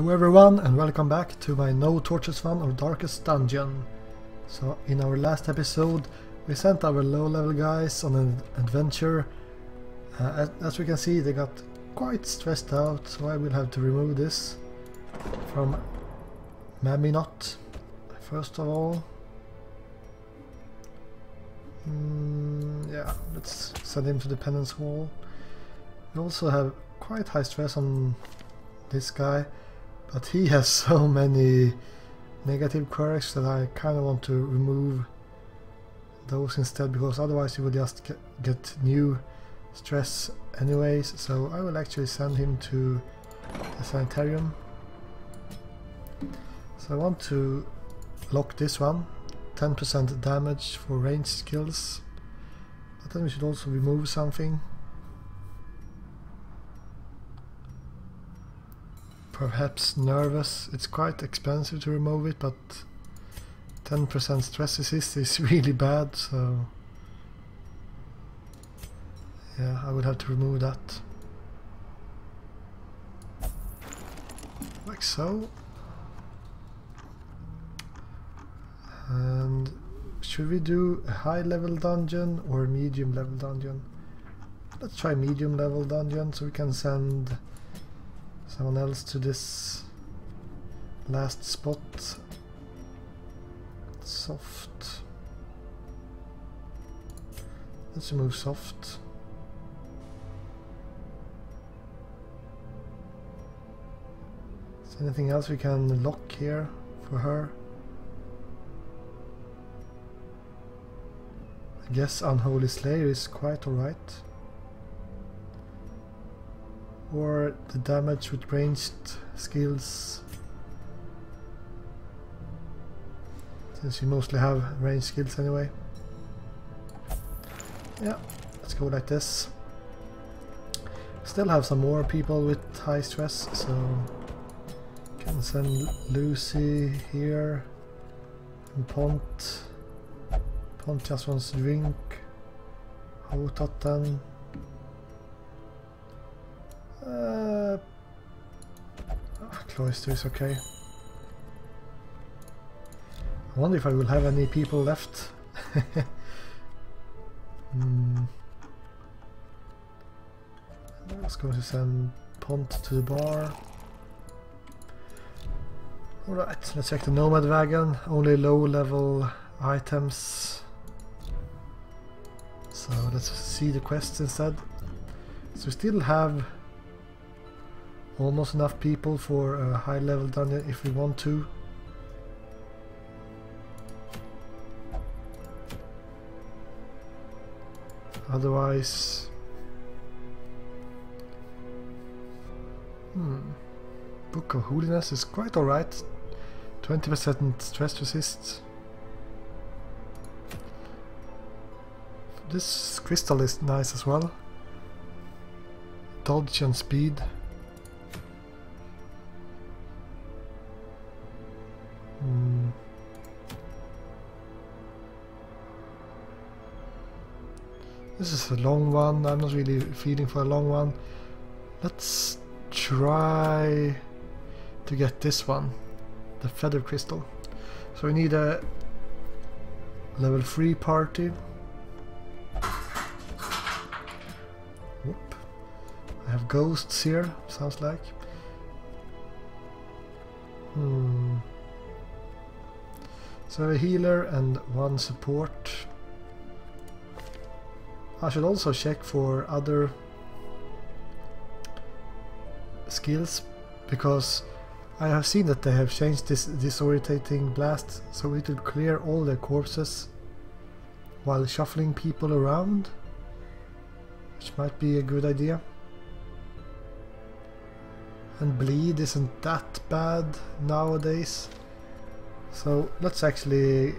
Hello everyone and welcome back to my No Torches Fun or Darkest Dungeon. So in our last episode we sent our low level guys on an adventure. As we can see, they got quite stressed out, so I will have to remove this from Maminot first of all. Yeah, let's send him to the penance wall. We also have quite high stress on this guy, but he has so many negative quirks that I kind of want to remove those instead, because otherwise he will just get new stress anyways. So I will actually send him to the sanitarium. So I want to lock this one, 10% damage for ranged skills, but then we should also remove something. Perhaps nervous. It's quite expensive to remove it, but 10% stress resist is really bad, so yeah, I would have to remove that. Like so. And should we do a high level dungeon or a medium level dungeon? Let's try medium level dungeon so we can send someone else to this last spot. Soft. Let's remove soft. Is there anything else we can lock here for her? I guess Unholy Slayer is quite alright. Or the damage with ranged skills, since you mostly have ranged skills anyway. Yeah, let's go like this. Still have some more people with high stress, so can send Lucy here, and Pont just wants to drink. Hotaten. Cloister is okay. I wonder if I will have any people left. I was going to send Pont to the bar. Alright, let's check the Nomad Wagon. Only low level items. So let's see the quests instead. So we still have almost enough people for a high level dungeon if we want to. Otherwise, Book of Holiness is quite alright. 20% stress resist. This crystal is nice as well. Dodge and speed. This is a long one. I'm not really feeling for a long one. Let's try to get this one, the Feather Crystal. So we need a level 3 party. Whoop. I have ghosts here, sounds like. So a healer and one support. I should also check for other skills, because I have seen that they have changed this disorientating blast so it will clear all their corpses while shuffling people around, which might be a good idea. And bleed isn't that bad nowadays, so let's actually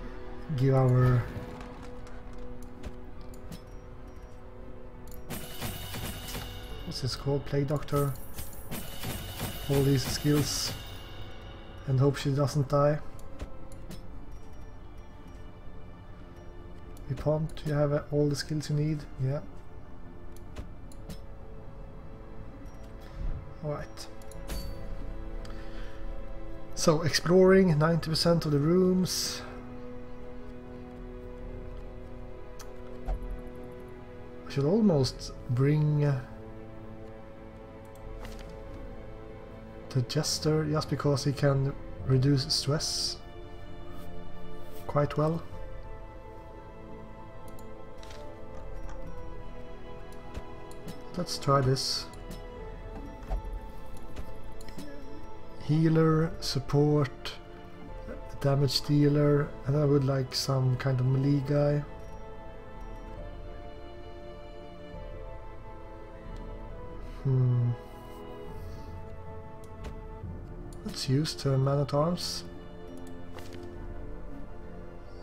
give our what's this called? Plague Doctor. All these skills and hope she doesn't die. Pont, you have all the skills you need? Yeah. Alright. So exploring 90% of the rooms. I should almost bring the Jester just because he can reduce stress quite well. Let's try this. Healer, support, damage dealer, and I would like some kind of melee guy. Let's use the Man-at-Arms.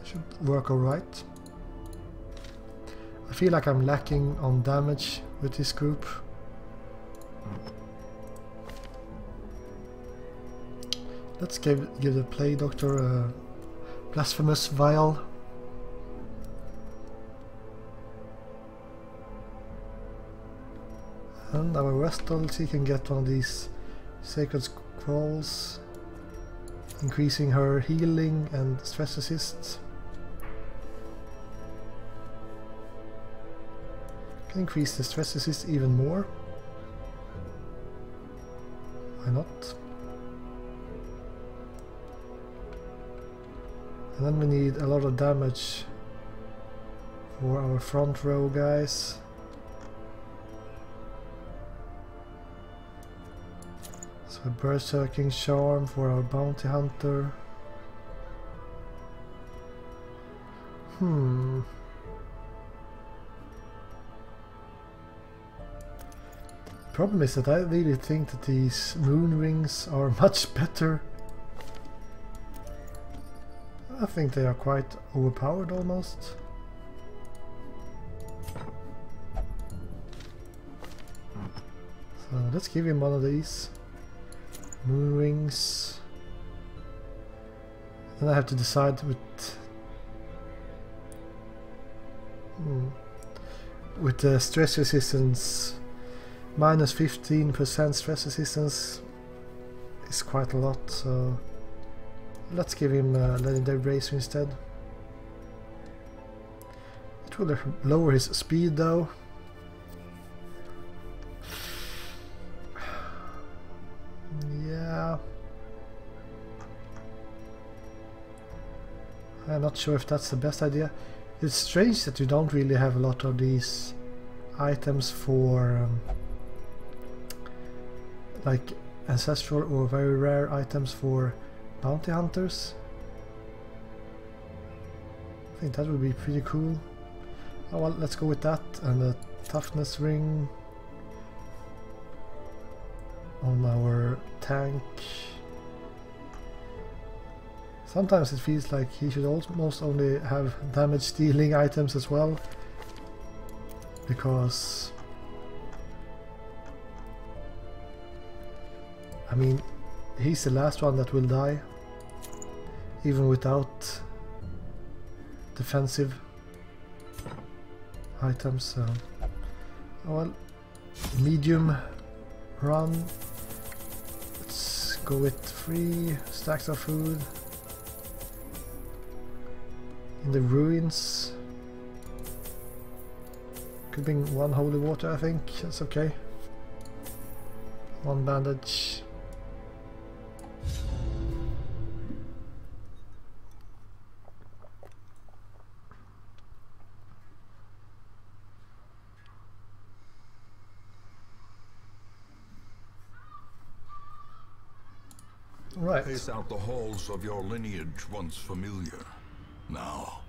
Should work alright. I feel like I'm lacking on damage with this group. Let's give the Plague Doctor a Blasphemous Vial. And our Vestal, she can get one of these Sacred Scrolls, increasing her healing and stress resist. Can increase the stress resist even more. Why not? And then we need a lot of damage for our front row guys. So a Berserking Charm for our Bounty Hunter. Problem is that I really think that these moon rings are much better. I think they are quite overpowered almost. So let's give him one of these moon rings. Then I have to decide with the stress resistance. Minus 15% stress resistance is quite a lot, so let's give him a Legendary Bracer instead. It will lower his speed though. Yeah. I'm not sure if that's the best idea. It's strange that you don't really have a lot of these items for like ancestral or very rare items for bounty hunters. I think that would be pretty cool. Oh well, let's go with that, and a toughness ring on our tank. Sometimes it feels like he should almost only have damage dealing items as well, because I mean, he's the last one that will die, even without defensive items. So, oh well, medium run. Let's go with 3 stacks of food in the ruins. Could bring 1 holy water, I think. That's okay. 1 bandage. Right. Pace out the halls of your lineage once familiar, now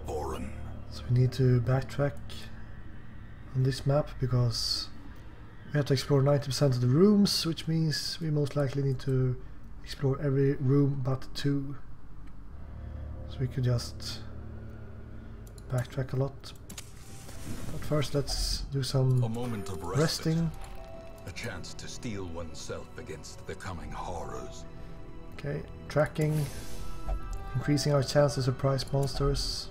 foreign. So we need to backtrack on this map because we have to explore 90% of the rooms, which means we most likely need to explore every room but 2. So we could just backtrack a lot. But first let's do some moment of resting. A chance to steel oneself against the coming horrors. Okay, tracking, increasing our chance to surprise monsters.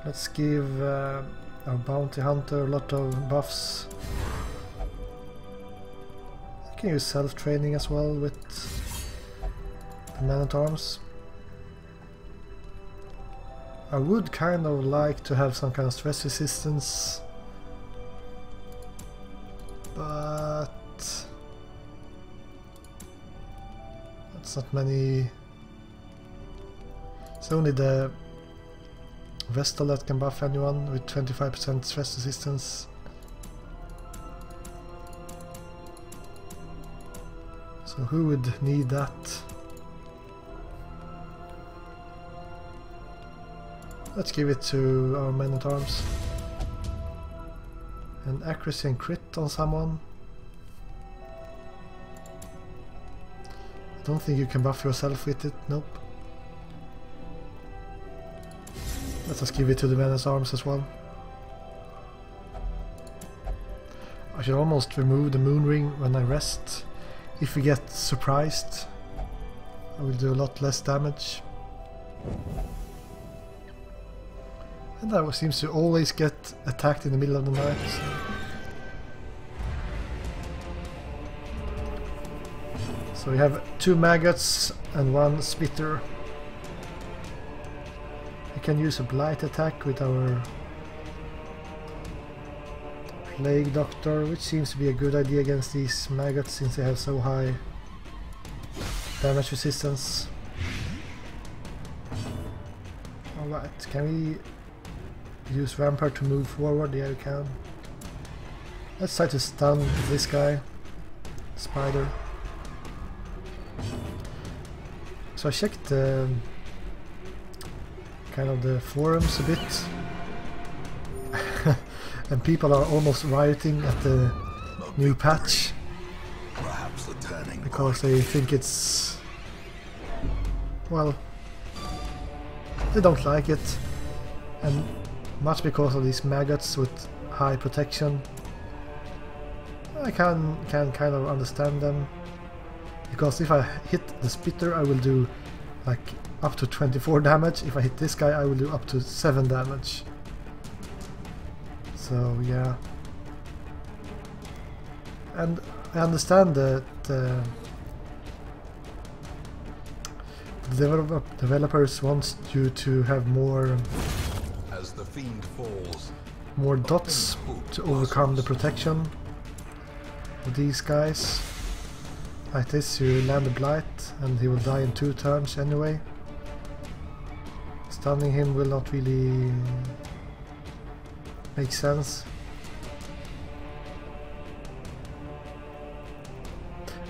Let's give our bounty hunter a lot of buffs. can use self-training as well with the man-at-arms. I would kind of like to have some kind of stress resistance, but that's not many. It's only the Vestal that can buff anyone with 25% stress resistance. So who would need that? Let's give it to our men-at-arms. And accuracy and crit on someone. I don't think you can buff yourself with it, nope. Let us give it to the men-at-arms as well. I should almost remove the moon ring when I rest. If we get surprised, I will do a lot less damage. And that seems to always get attacked in the middle of the night. So we have 2 maggots and 1 spitter. We can use a blight attack with our plague doctor, which seems to be a good idea against these maggots since they have so high damage resistance. Alright, can we use Vampire to move forward? Yeah, we can. Let's try to stun this guy, Spider. So I checked kind of the forums a bit, and people are almost rioting at the new patch because they think it's, well, they don't like it, and much because of these maggots with high protection. I can kind of understand them, because if I hit the spitter I will do like up to 24 damage. If I hit this guy I will do up to 7 damage. So yeah. And I understand that the developers want you to have more as the fiend falls, more dots to overcome the protection of these guys. Like this, you land a blight and he will die in 2 turns anyway. Stunning him will not really make sense.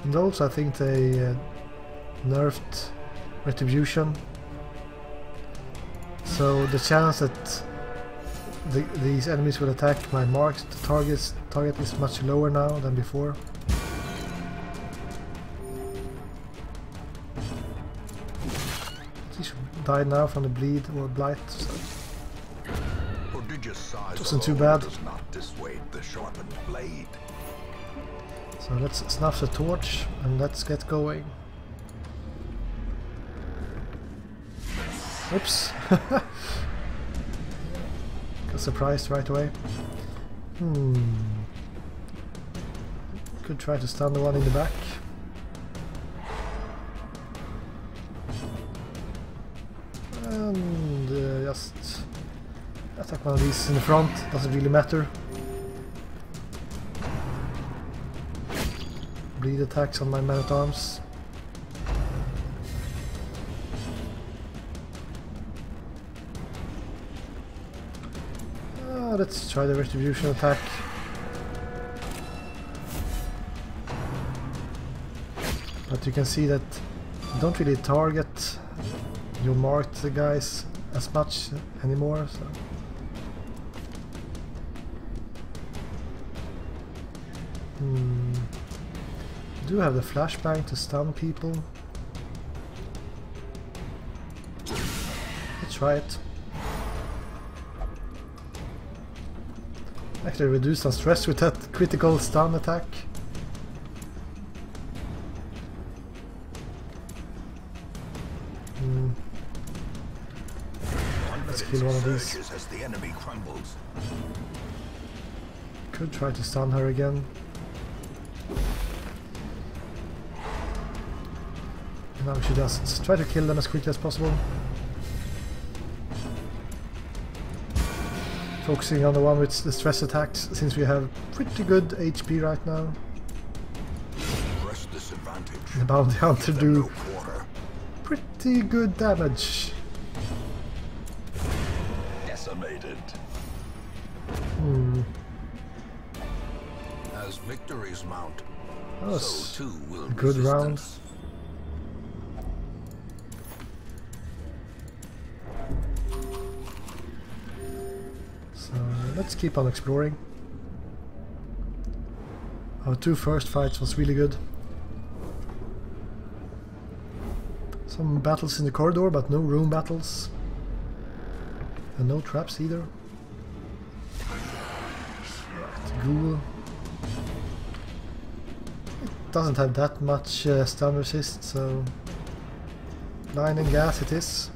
And also I think they nerfed Retribution, so the chance that these enemies will attack my marked target is much lower now than before. He should die now from the bleed or blight, so it wasn't too bad. Does not dissuade the sharpened blade. So let's snuff the torch and let's get going. Oops! Got surprised right away. Could try to stun the one in the back. And just attack one of these in the front, doesn't really matter. Bleed attacks on my man-at-arms. Let's try the Retribution attack. But you can see that you don't really target your marked guys as much anymore. So. Do have the flashbang to stun people. Let's try it. Actually reduce some stress with that critical stun attack. Let's kill one of these. As the enemy crumbles. Could try to stun her again. Now we should just try to kill them as quickly as possible. Focusing on the one with the stress attacks, since we have pretty good HP right now. The bounty hunter do pretty good damage. Decimated. As victories mount, That was so too will a good round. resistance. So let's keep on exploring. Our two first fights was really good. Some battles in the corridor, but no room battles. And no traps either. Right, ghoul. It doesn't have that much stun resist, so blinding gas it is.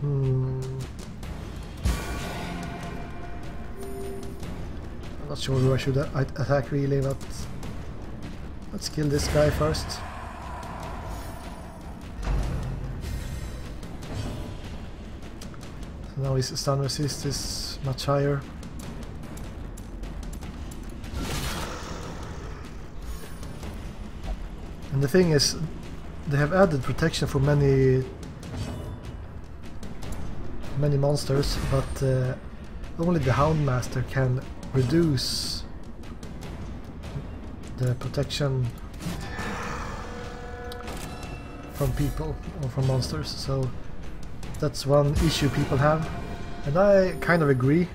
I'm not sure who I should attack really, but let's kill this guy first. So now his stun resist is much higher. And the thing is, they have added protection for many monsters, but only the Houndmaster can reduce the protection from people or from monsters, so that's one issue people have, and I kind of agree.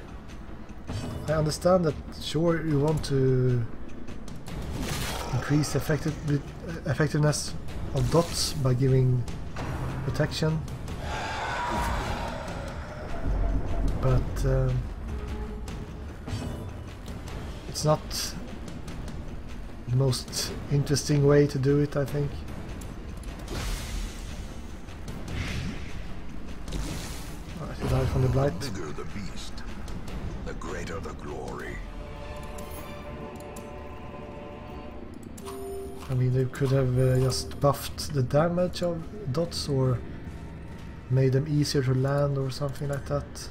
I understand that, sure, you want to increase the effectiveness of dots by giving protection, but it's not the most interesting way to do it, I think. Alright, he died from the blight. The bigger the beast, the greater the glory. I mean, they could have just buffed the damage of dots or made them easier to land or something like that.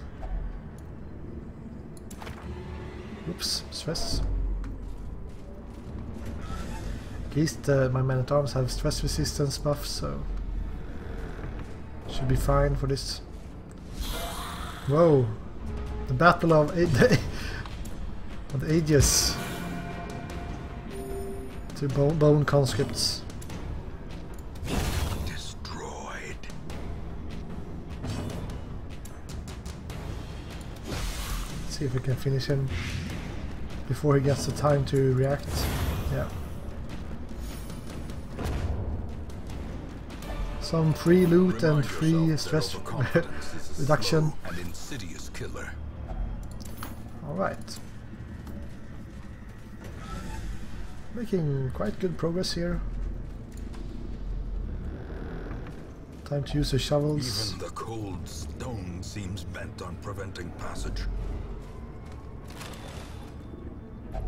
Oops, stress. At least my man-at-arms have stress resistance buff, so should be fine for this. Whoa! The battle of the ages. Two bone conscripts. Destroyed. Let's see if we can finish him before he gets the time to react. Yeah. Some free loot and free stress reduction. An insidious killer. Alright. Making quite good progress here. Time to use the shovels. Even the cold stone seems bent on preventing passage. I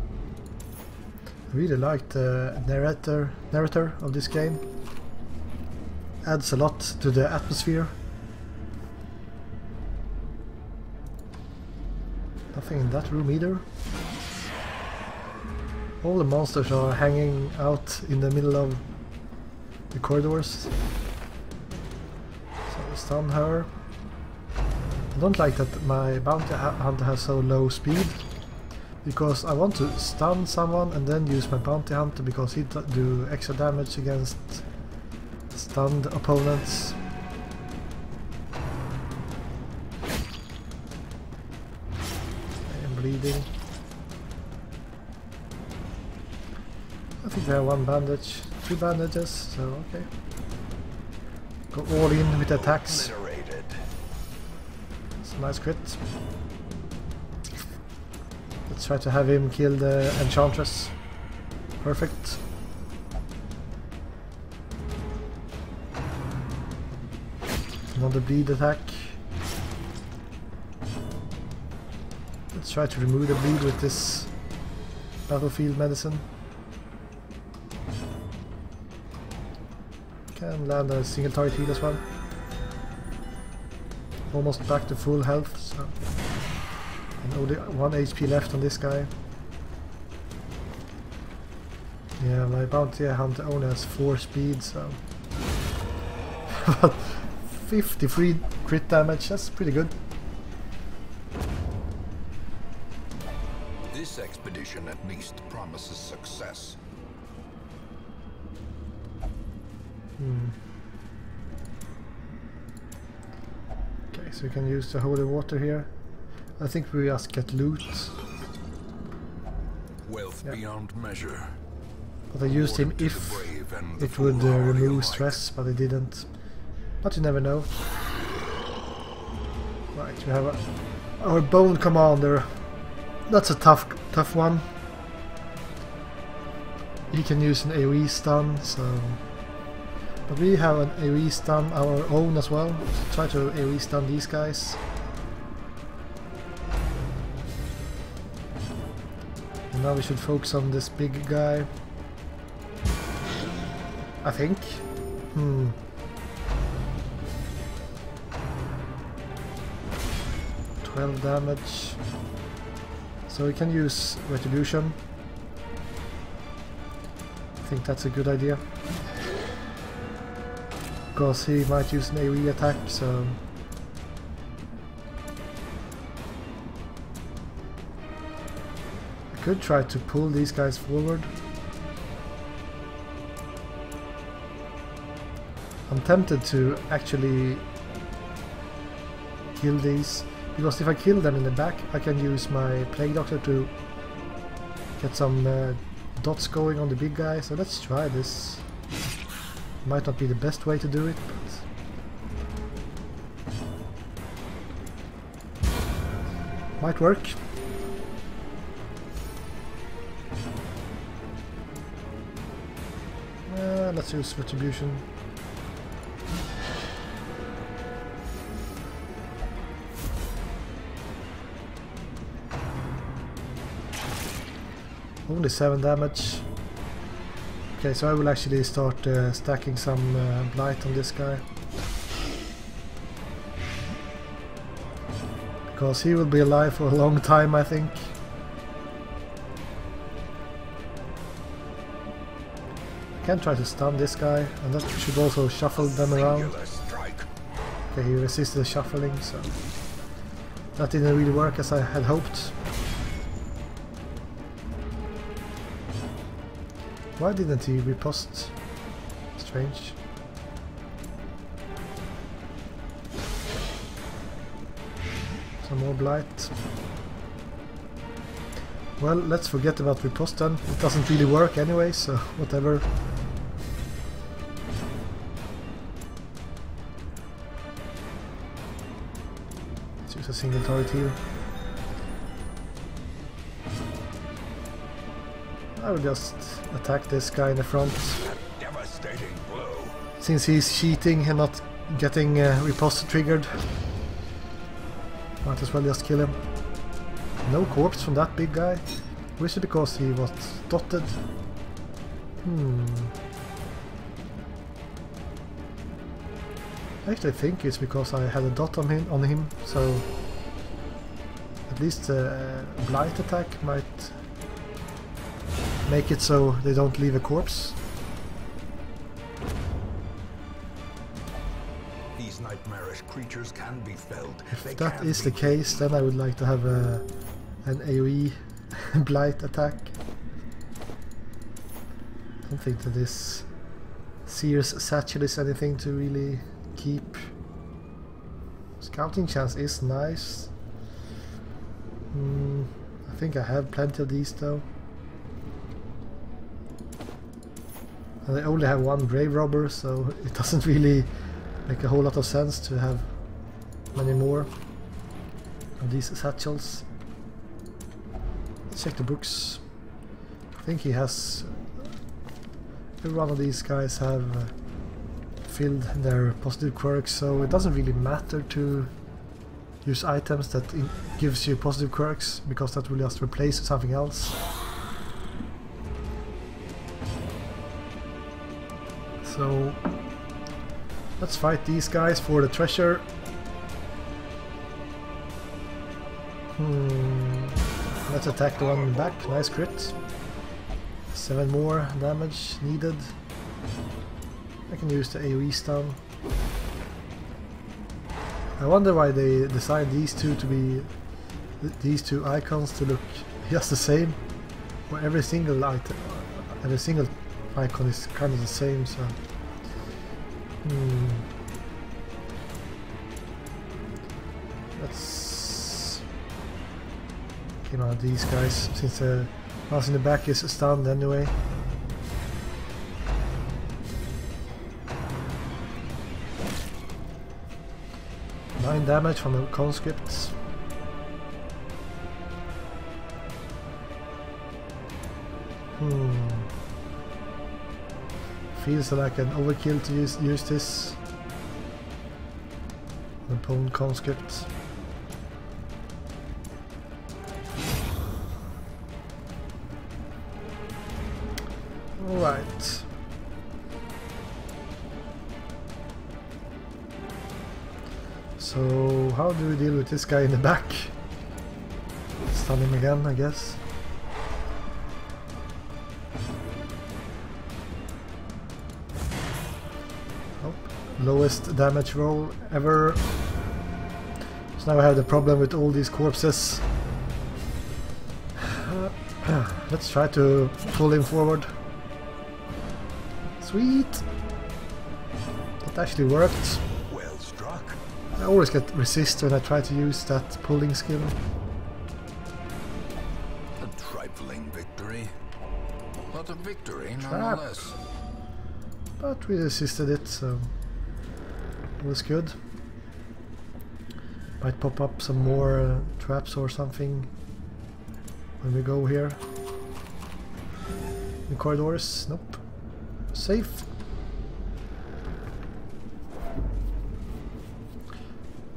really like the narrator of this game. Adds a lot to the atmosphere. Nothing in that room either. All the monsters are hanging out in the middle of the corridors. So stun her. I don't like that my bounty hunter has so low speed, because I want to stun someone and then use my bounty hunter because he do extra damage against stunned opponents. I am bleeding. I think they have one bandage, 2 bandages, so okay. Go all in with attacks. Obliterated. It's a nice crit. Let's try to have him kill the Enchantress. Perfect. Another bleed attack. Let's try to remove the bleed with this battlefield medicine. Can land a single target heal as well. Almost back to full health, so. And only 1 HP left on this guy. Yeah, my bounty hunter only has 4 speed, so. But 53 crit damage, that's pretty good. This expedition at least promises success. Okay, so we can use the holy water here. I think we just get loot. Wealth beyond measure. But I used him if it would remove stress, but it didn't. But you never know. Right, we have our Bone Commander. That's a tough one. He can use an AoE stun, so... But we have an AoE stun our own as well. So try to AoE stun these guys. And now we should focus on this big guy. I think. 12 damage. So we can use Retribution. I think that's a good idea. Because he might use an AoE attack, so... I could try to pull these guys forward. I'm tempted to actually kill these, because if I kill them in the back I can use my Plague Doctor to get some dots going on the big guy, so let's try this. Might not be the best way to do it, but might work. Let's use Retribution. Only 7 damage. Okay, so I will actually start stacking some blight on this guy. Because he will be alive for a long time, I think. I can try to stun this guy, and that should also shuffle them around. Okay, he resisted the shuffling, so that didn't really work as I had hoped. Why didn't he riposte? Strange. Some more blight. Well, let's forget about riposte then. It doesn't really work anyway, so whatever. Let's use a single turret here. I will just attack this guy in the front. Devastating blow. Since he's cheating and not getting riposte triggered, might as well just kill him. No corpse from that big guy. Or is it because he was dotted? I actually think it's because I had a dot on him, so at least a blight attack might make it so they don't leave a corpse. These nightmarish creatures can be felled. If that is the case, then I would like to have an AoE blight attack. I don't think that this Seer's Satchel is anything to really keep. Scouting chance is nice. I think I have plenty of these though. And I only have one Grave Robber, so it doesn't really make a whole lot of sense to have many more of these satchels. Let's check the books. I think he has... every one of these guys have filled their positive quirks, so it doesn't really matter to use items that gives you positive quirks, because that will just replace something else. So Let's fight these guys for the treasure. Let's attack the one in the back. Nice crit. 7 more damage needed. I can use the AoE stun. I wonder why they designed these two to be these two icons to look just the same. Where every single item, every single icon is kind of the same. So, let's get out of these guys since the mouse in the back is stunned anyway. Damage from the conscripts. Feels like an overkill to use this. Opponent conscripts. Alright. So, how do we deal with this guy in the back? Stun him again, I guess. Oh, lowest damage roll ever. So now I have the problem with all these corpses. Let's try to pull him forward. Sweet! That actually worked. I always get resist when I try to use that pulling skill. A trifling victory, but a victory nonetheless. But we resisted it, so it was good. Might pop up some more traps or something when we go here. In corridors, nope. Safe.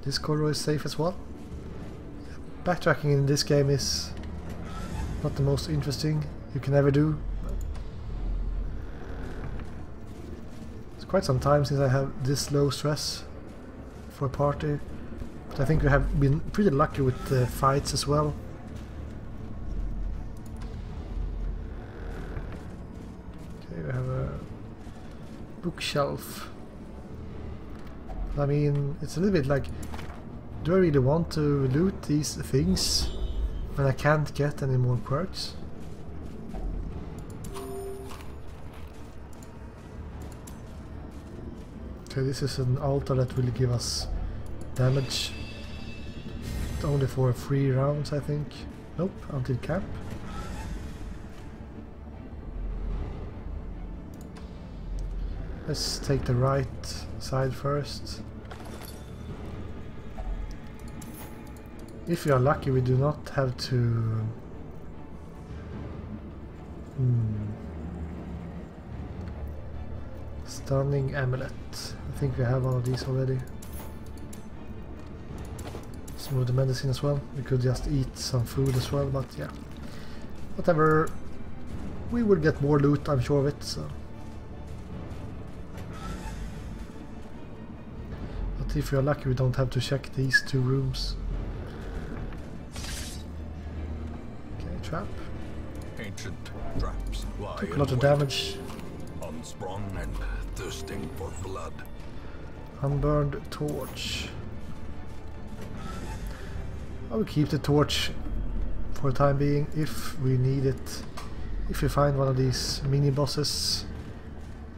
This corridor is safe as well. Backtracking in this game is not the most interesting you can ever do. It's quite some time since I have this low stress for a party, but I think we have been pretty lucky with the fights as well. Okay, we have a bookshelf. I mean, it's a little bit like, do I really want to loot these things when I can't get any more quirks? Okay, this is an altar that will give us damage. But only for 3 rounds, I think. Nope, until camp. Let's take the right side first. If we are lucky, we do not have to... Stunning amulet. I think we have one of these already. Some of the medicine as well. We could just eat some food as well, but yeah. Whatever. We will get more loot, I'm sure of it, so... If we are lucky, we don't have to check these 2 rooms. Okay, trap. Ancient traps lie Took a lot of damage. Unsprung and thirsting for blood. Unburned torch. I will keep the torch for the time being if we need it. If you find one of these mini bosses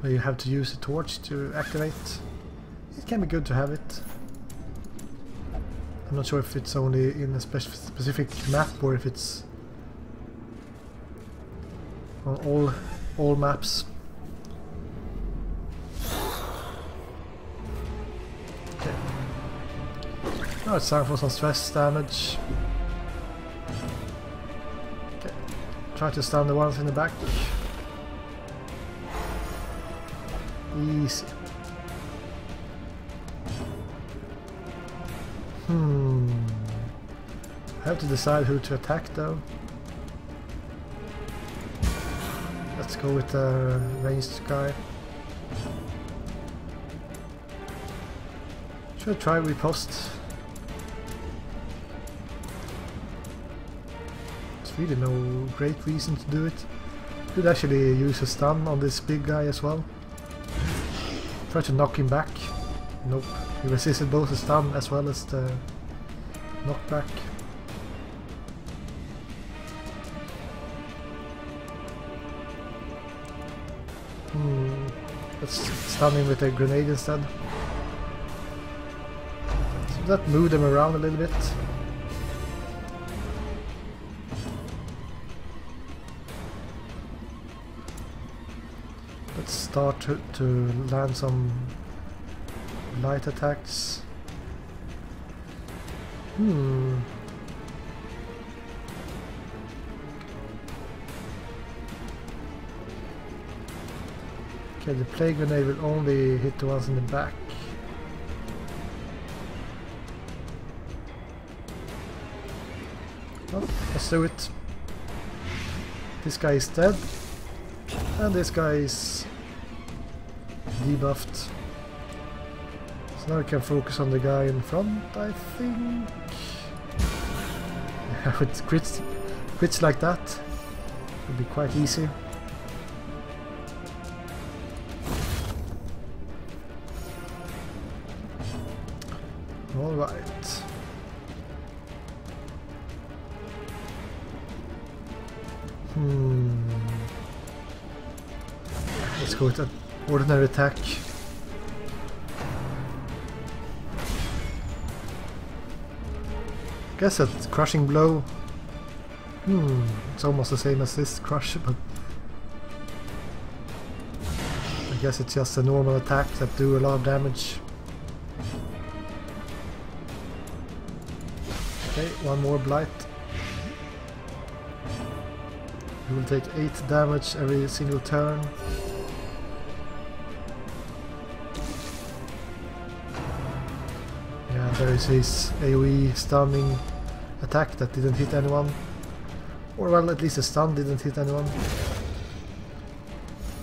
where you have to use the torch to activate, it can be good to have it. I'm not sure if it's only in a specific map or if it's on all maps. Okay. Now it's time for some stress damage. Okay. Try to stun the ones in the back. Easy. I have to decide who to attack though. Let's go with the ranged guy. Should I try riposte? There's really no great reason to do it. Could actually use a stun on this big guy as well. Try to knock him back. Nope. He resisted both the stun as well as the knockback. Let's stun him with a grenade instead. So that moved him around a little bit. Let's start to land some light attacks. Okay, the plague grenade will only hit the ones in the back. Well, let's do it. This guy is dead. And this guy is debuffed. So now we can focus on the guy in front, I think. Yeah, with crits like that, would be quite easy. Alright. Let's go with an ordinary attack. Guess that crushing blow. It's almost the same as this crush, but I guess it's just a normal attack that do a lot of damage. Okay, one more blight. You will take 8 damage every single turn. Yeah, there is his AoE stunning attack that didn't hit anyone. Or well, at least the stun didn't hit anyone.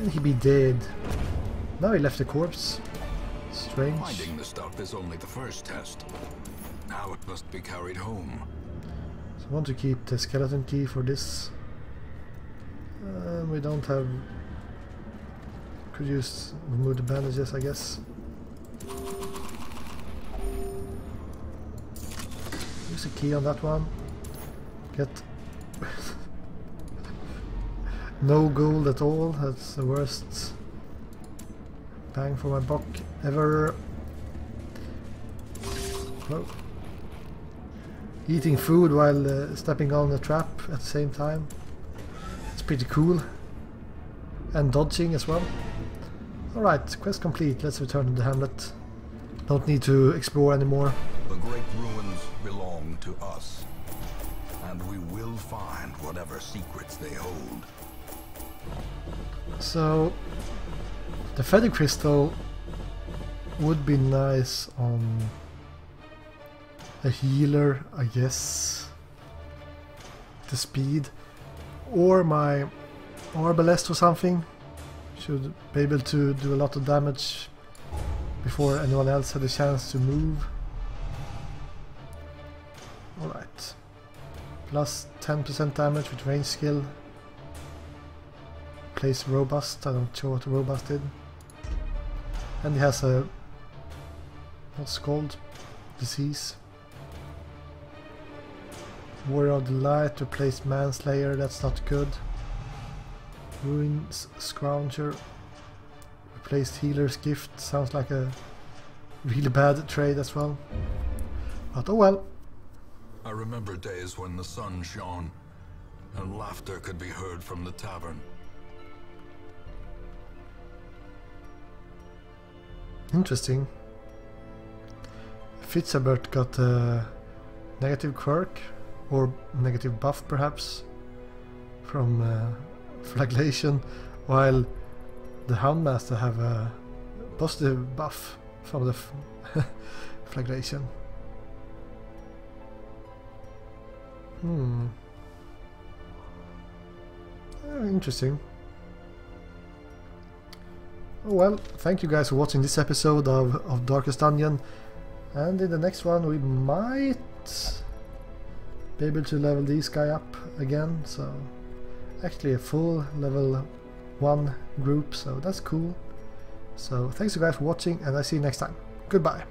And he'd be dead. Now he left the corpse. Strange. Finding the stuff is only the first test. Now it must be carried home. So I want to keep the skeleton key for this. We don't have... Could use remove the bandages, I guess. Use a key on that one. Get... no gold at all. That's the worst bang for my buck ever. Whoa. Eating food while stepping on a trap at the same time. It's pretty cool. And dodging as well. Alright, quest complete. Let's return to the hamlet. Don't need to explore anymore. The great ruins belong to us. And we will find whatever secrets they hold. So, the feather crystal would be nice on a healer, I guess. The speed. Or my arbalest or something. Should be able to do a lot of damage before anyone else had a chance to move. Alright. Plus 10% damage with range skill. Plays robust. I'm not sure what robust did. And he has a... what's it called? Disease. Warrior of the Light replaced Manslayer, that's not good. Ruins Scrounger replaced Healer's Gift, sounds like a really bad trade as well. But oh well. I remember days when the sun shone and laughter could be heard from the tavern. Interesting. Fitzabert got a negative quirk. Or negative buff perhaps from flagellation, while the Houndmaster have a positive buff from the flagellation. Interesting. Oh well, thank you guys for watching this episode of Darkest Dungeon. And in the next one we might be able to level this guy up again, so actually a full level 1 group, so that's cool. So thanks you guys for watching, and I see you next time. Goodbye.